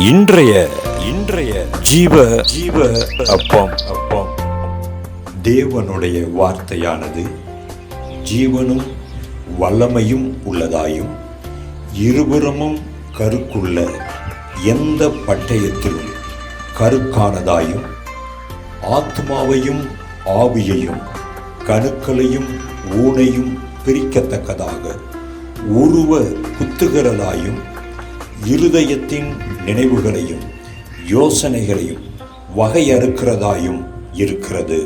இன்றைய இன்றைய ஜீவ ஜீவ அப்பம் அப்பம் தேவனுடைய வார்த்தையானது ஜீவனும் வல்லமையும் உள்ளதாயும் இருபுறமும் கருக்குள்ள எந்த பட்டயத்திலும் கருக்கானதாயும் ஆத்மாவையும் ஆவியையும் கணுக்களையும் ஊனையும் பிரிக்கத்தக்கதாக உருவ குத்துகிறதாயும் இருதயத்தின் நினைவுகளையும் யோசனைகளையும் வகையறுக்கிறதாயும் இருக்கிறது.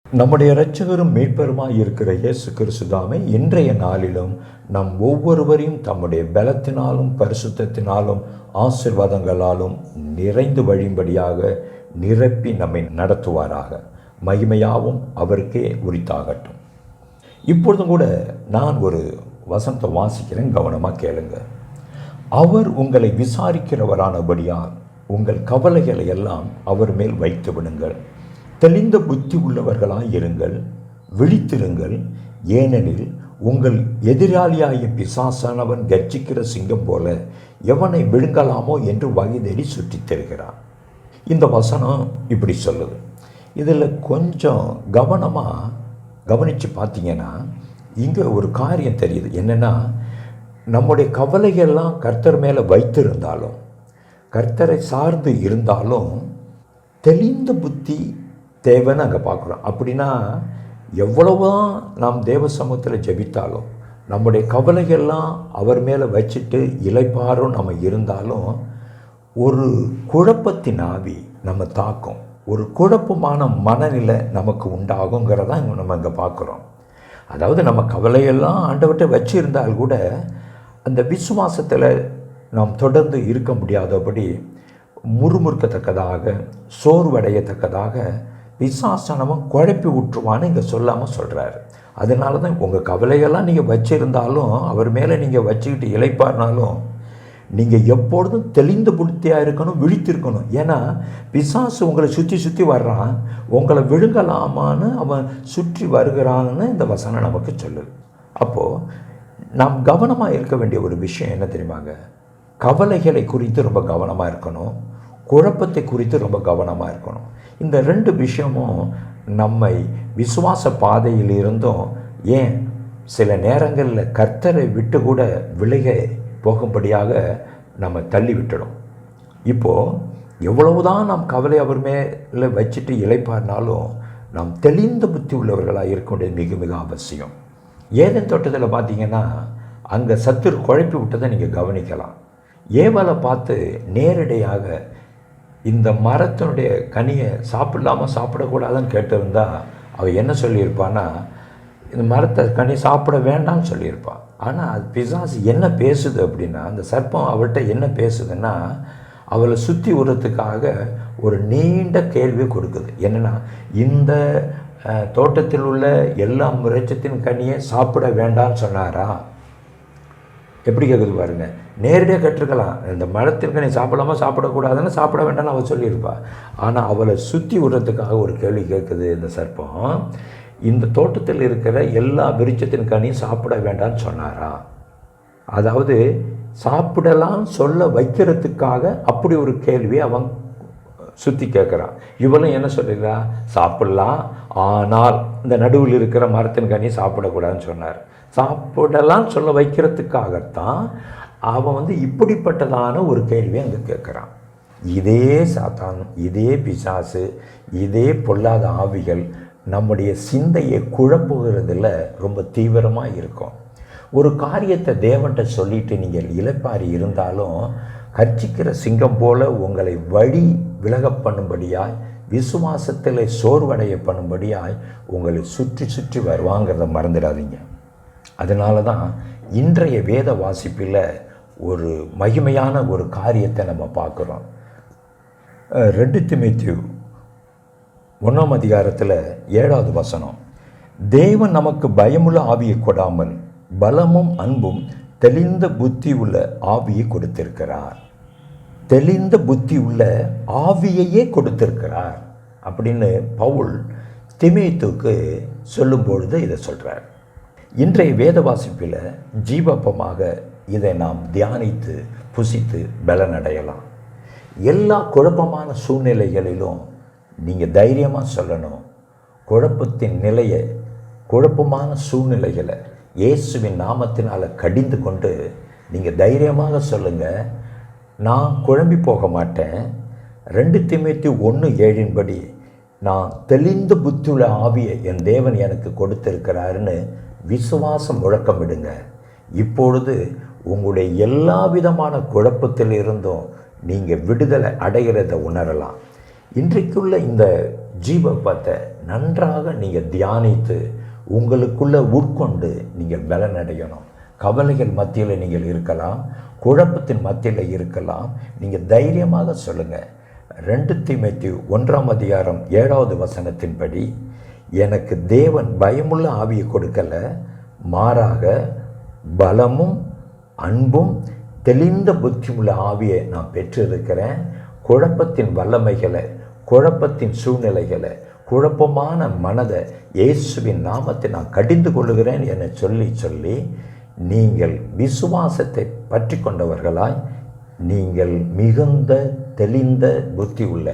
நம்முடைய இரட்சகரும் மீட்பருமாய் இருக்கிற இயேசு கிறிஸ்து தாமே இன்றைய நாளிலும் நம் ஒவ்வொருவரையும் தம்முடைய பலத்தினாலும் பரிசுத்தத்தினாலும் ஆசீர்வாதங்களாலும் நிறைந்து வழியும்படியாக நிரப்பி நம்மை நடத்துவாராக. மகிமையாவும் அவருக்கே உரித்தாகட்டும். இப்பொழுதும் கூட நான் ஒரு வசனத்தை வாசிக்கிறேன், கவனமாக கேளுங்க. அவர் உங்களை விசாரிக்கிறவரானபடியால் உங்கள் கவலைகளை எல்லாம் அவர் மேல் வைத்து விடுங்கள். தெளிந்த புத்தி உள்ளவர்களாய் இருங்கள், விழித்திருங்கள். ஏனெனில் உங்கள் எதிராளியாகிய பிசாசானவன் கர்ஜிக்கிற சிங்கம் போல எவனை விழுங்கலாமோ என்று வகை தேடி சுற்றித் தருகிறான். இந்த வசனம் இப்படி சொல்லுது. இதில் கொஞ்சம் கவனமாக கவனித்து பார்த்தீங்கன்னா இங்கே ஒரு காரியம் தெரியுது. என்னென்னா, நம்முடைய கவலைகள்லாம் கர்த்தர் மேலே வைத்திருந்தாலும், கர்த்தரை சார்ந்து இருந்தாலும் தெளிந்த புத்தி தேவைன்னு அங்கே பார்க்குறோம். அப்படின்னா எவ்வளவுதான் நாம் தேவ சமூகத்தில் ஜெபித்தாலும், நம்முடைய கவலைகள்லாம் அவர் மேலே வச்சுட்டு இளைப்பாரும் நம்ம இருந்தாலும் ஒரு குழப்பத்தின் ஆவி நம்ம தாக்கும், ஒரு குழப்பமான மனநிலை நமக்கு உண்டாகுங்கிறதான் நம்ம இங்கே பார்க்குறோம். அதாவது நம்ம கவலையெல்லாம் ஆண்டவர்கிட்ட வச்சுருந்தால் கூட அந்த விசுவாசத்தில் நாம் தொடர்ந்து இருக்க முடியாதபடி முறுமுறுக்கத்தக்கதாக சோர்வடையத்தக்கதாக பிசாசனமும் குழப்பி விட்டுருவான்னு இங்கே சொல்லாமல் சொல்கிறாரு. அதனால தான் உங்கள் கவலையெல்லாம் நீங்கள் வச்சுருந்தாலும், அவர் மேலே நீங்கள் வச்சுக்கிட்டு இளைப்பாருனாலும் நீங்கள் எப்பொழுதும் தெளிந்த புத்தியாக இருக்கணும், விழித்திருக்கணும். ஏன்னா பிசாசு உங்களை சுற்றி சுற்றி வர்றான், உங்களை விழுங்கலாமான்னு அவன் சுற்றி வருகிறான்னு இந்த வசனம் நமக்கு சொல்லுது. அப்போது நாம் கவனமாக இருக்க வேண்டிய ஒரு விஷயம் என்ன தெரியுமாங்க? கவலைகளை குறித்து ரொம்ப கவனமாக இருக்கணும், குழப்பத்தை குறித்து ரொம்ப கவனமாக இருக்கணும். இந்த ரெண்டு விஷயமும் நம்மை விசுவாச பாதையில் இருந்தும், ஏன் சில நேரங்களில் கர்த்தரை விட்டு கூட விலக போகும்படியாக நம்ம தள்ளி விட்டுடும். இப்போது எவ்வளவுதான் நாம் கவலை அவர் மேலே வச்சுட்டு இளைப்பாருனாலும் நாம் தெளிந்த புத்தி உள்ளவர்களாக இருக்க வேண்டியது மிக மிக அவசியம். ஏதேன் தோட்டத்தில் பார்த்தீங்கன்னா அங்கே சத்துரு குழப்பி விட்டதை நீங்கள் கவனிக்கலாம். ஏவலை பார்த்து நேரடியாக இந்த மரத்தினுடைய கனியை சாப்பிடலாமல் சாப்பிடக்கூடாதுன்னு கேட்டிருந்தா அவள் என்ன சொல்லியிருப்பான்னா, இந்த மரத்தை கனி சாப்பிட வேண்டாம்னு சொல்லியிருப்பாள். ஆனால் அது பிசாசு என்ன பேசுது அப்படின்னா, அந்த சர்ப்பம் அவள்கிட்ட என்ன பேசுதுன்னா, அவளை சுற்றி விடுறதுக்காக ஒரு நீண்ட கேள்வியை கொடுக்குது. என்னென்னா, இந்த தோட்டத்தில் உள்ள எல்லா விருட்சத்தின் கனியை சாப்பிட வேண்டாம்னு சொன்னாரா? எப்படி கேட்குது பாருங்கள். நேரடியாக கேட்டிருக்கலாம், இந்த மரத்தின் கனி சாப்பிடாமல் சாப்பிடக்கூடாதுன்னு சாப்பிட வேண்டாம்னு அவள் சொல்லியிருப்பாள். ஆனால் அவளை சுற்றி விடுறதுக்காக ஒரு கேள்வி கேட்குது இந்த சர்ப்பம். இந்த தோட்டத்தில் இருக்கிற எல்லா விருட்சத்தின் கனியும் சாப்பிட வேண்டாம்னு சொன்னாரா? அதாவது சாப்பிடலாம் சொல்ல வைக்கிறதுக்காக அப்படி ஒரு கேள்வி அவன் சுற்றி கேட்குறான். இவளும் என்ன சொல்லிடுறா? சாப்பிடலாம், ஆனால் இந்த நடுவில் இருக்கிற மரத்தின் கனியை சாப்பிடக்கூடாதுன்னு சொன்னார். சாப்பிடலாம் சொல்ல வைக்கிறதுக்காகத்தான் அவன் இப்படிப்பட்டதான ஒரு கேள்வியை அங்கே கேட்குறான். இதே சாத்தான், இதே பிசாசு, இதே பொல்லாத ஆவிகள் நம்முடைய சிந்தையை குழப்புகிறதுல ரொம்ப தீவிரமாக இருக்கும். ஒரு காரியத்தை தேவன்கிட்ட சொல்லிட்டு நீங்கள் இளைப்பாரி இருந்தாலும் கர்ஜிக்கிற சிங்கம் போல உங்களை வழி விலக பண்ணும்படியாய், விசுவாசத்தில் சோர்வடைய பண்ணும்படியாய் உங்களை சுற்றி சுற்றி வருவாங்கிறத மறந்துடாதீங்க. அதனால தான் இன்றைய வேத வாசிப்பில் ஒரு மகிமையான ஒரு காரியத்தை நம்ம பார்க்குறோம். 2 தீமோத்தேயு 1ஆம் அதிகாரத்தில் 7வது வசனம், தேவன் நமக்கு பயமுள்ள ஆவியை கொடாமல் பலமும் அன்பும் தெளிந்த புத்தி உள்ள ஆவியை கொடுத்திருக்கிறார். தெளிந்த புத்தி உள்ள ஆவியையே கொடுத்திருக்கிறார் அப்படின்னு பவுல் தீமோத்தேயுவுக்கு சொல்லும்பொழுது இதை சொல்கிறார். இன்றைய வேத வாசிப்பில் ஜீவப்பமாக இதை நாம் தியானித்து புசித்து பலனடையலாம். எல்லா குழப்பமான சூழ்நிலைகளிலும் நீங்கள் தைரியமாக சொல்லணும். குழப்பத்தின் நிலையை, குழப்பமான சூழ்நிலைகளை இயேசுவின் நாமத்தினால் கடிந்து கொண்டு நீங்கள் தைரியமாக சொல்லுங்கள், நான் குழம்பி போக மாட்டேன். 2 தீமோத்தேயு 1:7 நான் தெளிந்த புத்தியுள்ள ஆவியை என் தேவன் எனக்கு கொடுத்திருக்கிறாருன்னு விசுவாசம் முழக்கமிடுங்க. இப்பொழுது உங்களுடைய எல்லா விதமான குழப்பத்தில் இருந்தும் நீங்கள் விடுதலை அடைகிறத உணரலாம். இன்றைக்குள்ள இந்த ஜீவப்பத்தை நன்றாக நீங்கள் தியானித்து உங்களுக்குள்ளே உட்கொண்டு நீங்கள் பலனடையணும். கவலைகள் மத்தியில் நீங்கள் இருக்கலாம், குழப்பத்தின் மத்தியில் இருக்கலாம். நீங்கள் தைரியமாக சொல்லுங்கள். 2 தீமோத்தேயு 1:7 எனக்கு தேவன் பயமுள்ள ஆவியை கொடுக்கல, மாறாக பலமும் அன்பும் தெளிந்த புத்தியுள்ள ஆவியை நான் பெற்றிருக்கிறேன். குழப்பத்தின் வல்லமைகளை, குழப்பத்தின் சூழ்நிலைகளை, குழப்பமான மனதை இயேசுவின் நாமத்தை நான் கடிந்து கொள்ளுகிறேன் என சொல்லி நீங்கள் விசுவாசத்தை பற்றி கொண்டவர்களாய் நீங்கள் மிகுந்த தெளிந்த புத்தி உள்ள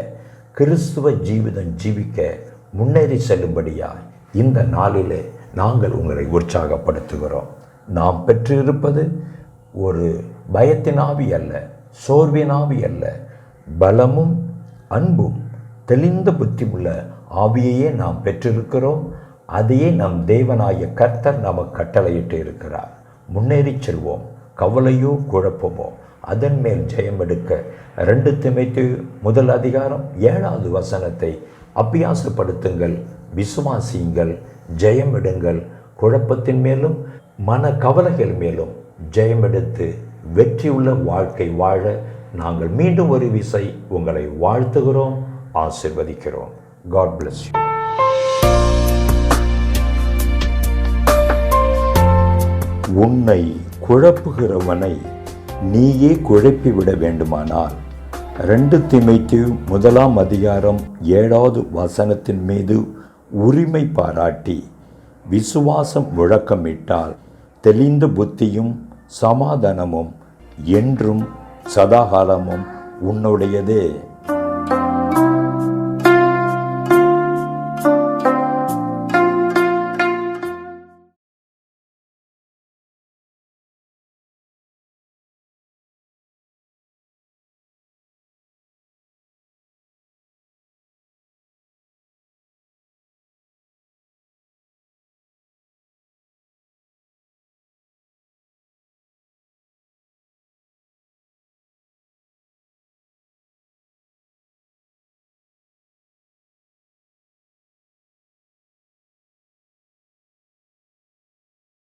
கிறிஸ்துவ ஜீவிதம் ஜீவிக்க முன்னேறி செல்லும்படியாய் இந்த நாளிலே நாங்கள் உங்களை உற்சாகப்படுத்துகிறோம். நாம் பெற்றிருப்பது ஒரு பயத்தின் ஆவி அல்ல, சோர்வின் ஆவி அல்ல, பலமும் அன்பும் தெளிந்த புத்தி உள்ள ஆவியையே நாம் பெற்றிருக்கிறோம். அதையே நம் தேவனாய கர்த்தர் நமக்கு கட்டளையிட்டு இருக்கிறார். முன்னேறி செல்வோம். கவலையோ குழப்பமோ அதன் மேல் ஜெயம் எடுக்க 2 தீமோத்தேயு 1:7 அபியாசப்படுத்துங்கள், விசுவாசியுங்கள், ஜெயம் எடுங்கள். குழப்பத்தின் மேலும் மன கவலைகள் மேலும் ஜெயம் எடுத்து வெற்றியுள்ள வாழ்க்கை வாழ நாங்கள் மீண்டும் ஒரு விசை உங்களை வாழ்த்துகிறோம், ஆசீர்வதிக்கிறோம். God bless you. உன்னை குழப்புகிறவனை நீயே குழப்பிவிட வேண்டுமானால் 2 தீமோத்தேயு 1:7 மீது உரிமை பாராட்டி விசுவாசம் முழக்கமிட்டால் தெளிந்த புத்தியும் சமாதானமும் என்றும் சதாகாலமும் உன்னுடையதே.